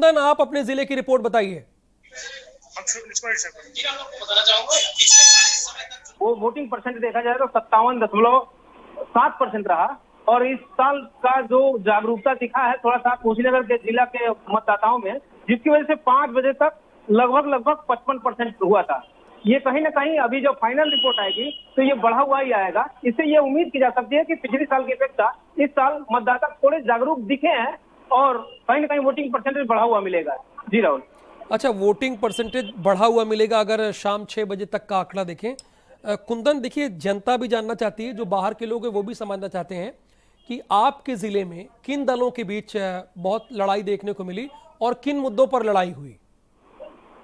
कुंदन, आप अपने जिले की रिपोर्ट बताइए। वो वोटिंग परसेंट देखा जाए तो 57.7% रहा। और इस साल का जो जागरूकता दिखा है थोड़ा सा कुशीनगर के जिला के मतदाताओं में, जिसकी वजह से 5 बजे तक लगभग 55% हुआ था। ये कहीं ना कहीं अभी जो फाइनल रिपोर्ट आएगी तो ये बढ़ा हुआ ही आएगा। इससे ये उम्मीद की जा सकती है कि पिछले साल की अपेक्षा इस साल मतदाता थोड़े जागरूक दिखे हैं और कहीं ना कहीं वोटिंग परसेंटेज बढ़ा हुआ मिलेगा। जी राहुल। अच्छा, वोटिंग परसेंटेज बढ़ा हुआ मिलेगा अगर शाम 6 बजे तक का आंकड़ा देखें। कुंदन, देखिए, जनता भी जानना चाहती है, जो बाहर के लोग हैं वो भी समझना चाहते हैं कि आपके जिले में किन दलों के बीच बहुत लड़ाई देखने को मिली और किन मुद्दों पर लड़ाई हुई।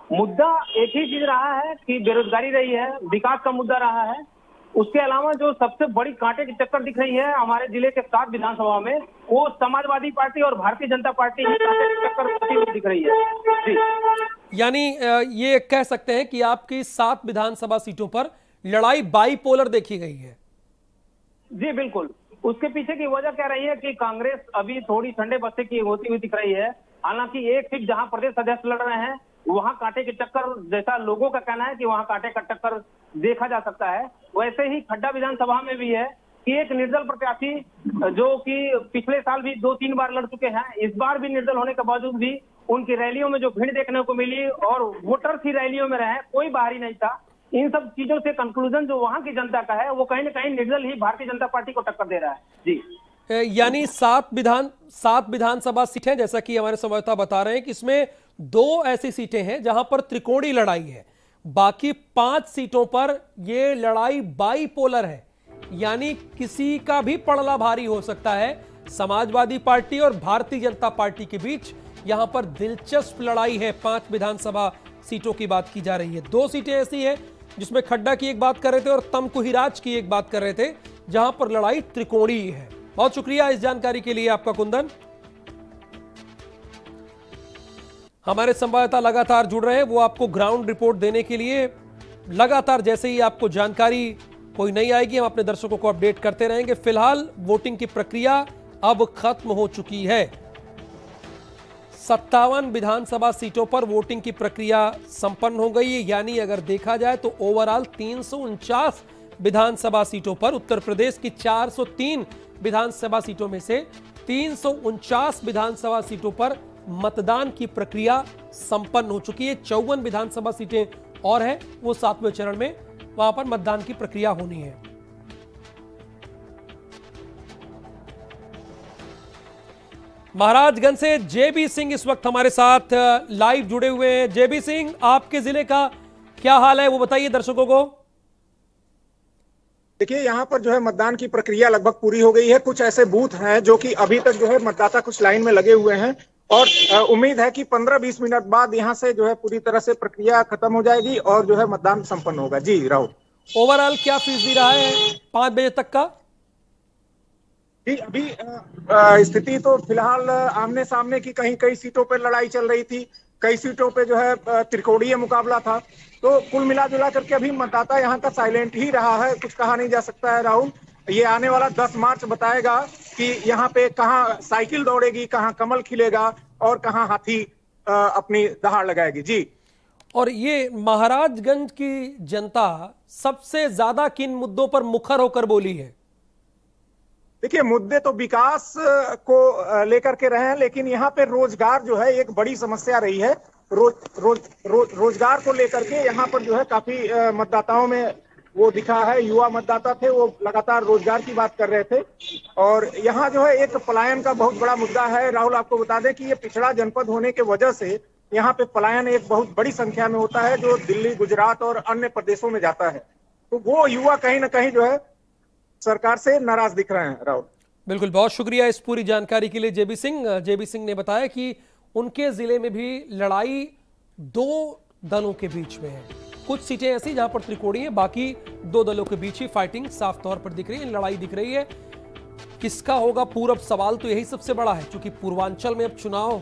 मुद्दा एक ही चीज रहा है कि बेरोजगारी रही है, विकास का मुद्दा रहा है। उसके अलावा जो सबसे बड़ी कांटे की टक्कर दिख रही है हमारे जिले के 7 विधानसभा में, वो समाजवादी पार्टी और भारतीय जनता पार्टी की कांटे की टक्कर होती हुई दिख रही है। जी, यानी ये कह सकते हैं कि आपकी 7 विधानसभा सीटों पर लड़ाई बाईपोलर देखी गई है। जी बिल्कुल। उसके पीछे की वजह क्या रही है कि कांग्रेस अभी थोड़ी ठंडे बस्ते की होती हुई दिख रही है। हालांकि एक सीट जहां प्रदेश अध्यक्ष लड़ रहे हैं वहां कांटे की टक्कर, जैसा लोगों का कहना है कि वहां कांटे का टक्कर देखा जा सकता है, वैसे ही खड्डा विधानसभा में भी है कि एक निर्दल प्रत्याशी जो कि पिछले साल भी 2-3 बार लड़ चुके हैं, इस बार भी निर्दल होने के बावजूद भी उनकी रैलियों में जो भीड़ देखने को मिली और वोटर्स ही रैलियों में रहे, कोई बाहरी नहीं था। इन सब चीजों से कंक्लूजन जो वहां की जनता का है वो कहीं ना कहीं निर्दल ही भारतीय जनता पार्टी को टक्कर दे रहा है। जी, यानी 7 विधानसभा सीटें, जैसा कि हमारे संवाददाता बता रहे हैं कि इसमें 2 ऐसी सीटें हैं जहां पर त्रिकोणीय लड़ाई है, बाकी 5 सीटों पर यह लड़ाई बाईपोलर है। यानी किसी का भी पड़ला भारी हो सकता है। समाजवादी पार्टी और भारतीय जनता पार्टी के बीच यहां पर दिलचस्प लड़ाई है। 5 विधानसभा सीटों की बात की जा रही है। 2 सीटें ऐसी हैं जिसमें खड्डा की एक बात कर रहे थे और तमकुहीराज की एक बात कर रहे थे, जहां पर लड़ाई त्रिकोणीय है। बहुत शुक्रिया इस जानकारी के लिए आपका कुंदन। हमारे संवाददाता लगातार जुड़ रहे हैं, वो आपको ग्राउंड रिपोर्ट देने के लिए लगातार, जैसे ही आपको जानकारी कोई नहीं आएगी हम अपने दर्शकों को अपडेट करते रहेंगे। फिलहाल वोटिंग की प्रक्रिया अब खत्म हो चुकी है। 57 विधानसभा सीटों पर वोटिंग की प्रक्रिया संपन्न हो गई है। यानी अगर देखा जाए तो ओवरऑल 349 विधानसभा सीटों पर, उत्तर प्रदेश की 403 विधानसभा सीटों में से 349 विधानसभा सीटों पर मतदान की प्रक्रिया संपन्न हो चुकी है। 54 विधानसभा सीटें और हैं, वो 7वें चरण में, वहां पर मतदान की प्रक्रिया होनी है। महाराजगंज से जेबी सिंह इस वक्त हमारे साथ लाइव जुड़े हुए हैं। जेबी सिंह, आपके जिले का क्या हाल है वो बताइए दर्शकों को। देखिए, यहाँ पर जो है मतदान की प्रक्रिया लगभग पूरी हो गई है। कुछ ऐसे बूथ हैं जो कि अभी तक जो है मतदाता कुछ लाइन में लगे हुए हैं और उम्मीद है कि 15-20 मिनट बाद यहाँ से जो है पूरी तरह से प्रक्रिया खत्म हो जाएगी और जो है मतदान संपन्न होगा। जी राहुल, ओवरऑल क्या फीसदी रहा है 5 बजे तक का? जी अभी स्थिति तो फिलहाल आमने सामने की, कहीं कई सीटों पर लड़ाई चल रही थी, कई सीटों पे जो है त्रिकोणीय मुकाबला था। तो कुल मिला जुला करके अभी मतदाता यहाँ का साइलेंट ही रहा है, कुछ कहा नहीं जा सकता है राहुल। ये आने वाला 10 मार्च बताएगा कि यहाँ पे कहाँ साइकिल दौड़ेगी, कहाँ कमल खिलेगा और कहाँ हाथी अपनी दहाड़ लगाएगी। जी, और ये महाराजगंज की जनता सबसे ज्यादा किन मुद्दों पर मुखर होकर बोली है? देखिए, मुद्दे तो विकास को लेकर के रहे हैं, लेकिन यहाँ पे रोजगार जो है एक बड़ी समस्या रही है। रोजगार को लेकर के यहाँ पर जो है काफी मतदाताओं में वो दिखा है। युवा मतदाता थे, वो लगातार रोजगार की बात कर रहे थे। और यहाँ जो है एक पलायन का बहुत बड़ा मुद्दा है राहुल। आपको बता दें कि ये पिछड़ा जनपद होने के वजह से यहाँ पे पलायन एक बहुत बड़ी संख्या में होता है, जो दिल्ली, गुजरात और अन्य प्रदेशों में जाता है। तो वो युवा कहीं ना कहीं जो है सरकार से नाराज दिख रहे हैं राहुल। बिल्कुल, बहुत शुक्रिया इस पूरी जानकारी के लिए जेबी सिंह। जेबी सिंह ने बताया कि उनके जिले में भी लड़ाई 2 दलों के बीच में है। कुछ सीटें ऐसी जहां पर त्रिकोणीय है, बाकी 2 दलों के बीच ही फाइटिंग साफ तौर पर दिख रही है, लड़ाई दिख रही है। किसका होगा पूरब, सवाल तो यही सबसे बड़ा है, क्योंकि पूर्वांचल में अब चुनाव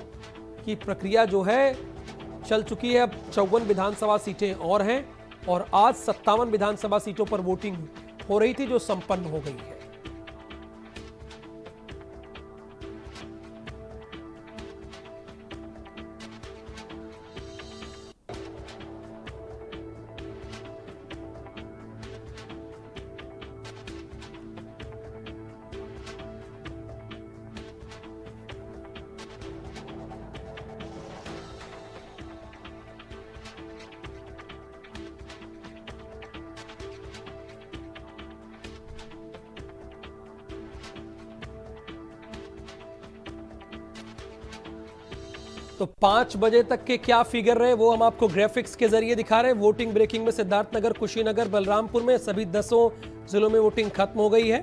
की प्रक्रिया जो है चल चुकी है। अब 54 विधानसभा सीटें और हैं और आज 57 विधानसभा सीटों पर वोटिंग हो रही थी जो संपन्न हो गई है। तो 5 बजे तक के क्या फिगर रहे वो हम आपको ग्राफिक्स के जरिए दिखा रहे हैं। वोटिंग ब्रेकिंग में सिद्धार्थनगर, कुशीनगर, बलरामपुर में सभी 10 जिलों में वोटिंग खत्म हो गई है।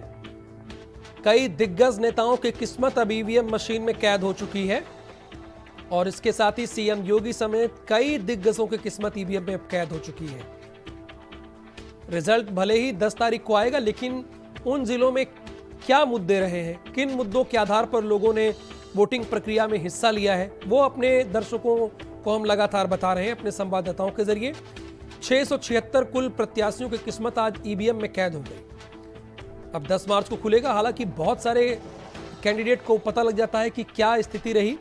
कई दिग्गज नेताओं की किस्मत अब ईवीएम मशीन में कैद हो चुकी है और इसके साथ ही सीएम योगी समेत कई दिग्गजों की किस्मत ईवीएम में कैद हो चुकी है। रिजल्ट भले ही 10 तारीख को आएगा, लेकिन उन जिलों में क्या मुद्दे रहे हैं, किन मुद्दों के आधार पर लोगों ने वोटिंग प्रक्रिया में हिस्सा लिया है, वो अपने दर्शकों को हम लगातार बता रहे हैं अपने संवाददाताओं के जरिए। 676 कुल प्रत्याशियों की किस्मत आज ईवीएम में कैद हो गई। अब 10 मार्च को खुलेगा। हालांकि बहुत सारे कैंडिडेट को पता लग जाता है कि क्या स्थिति रही,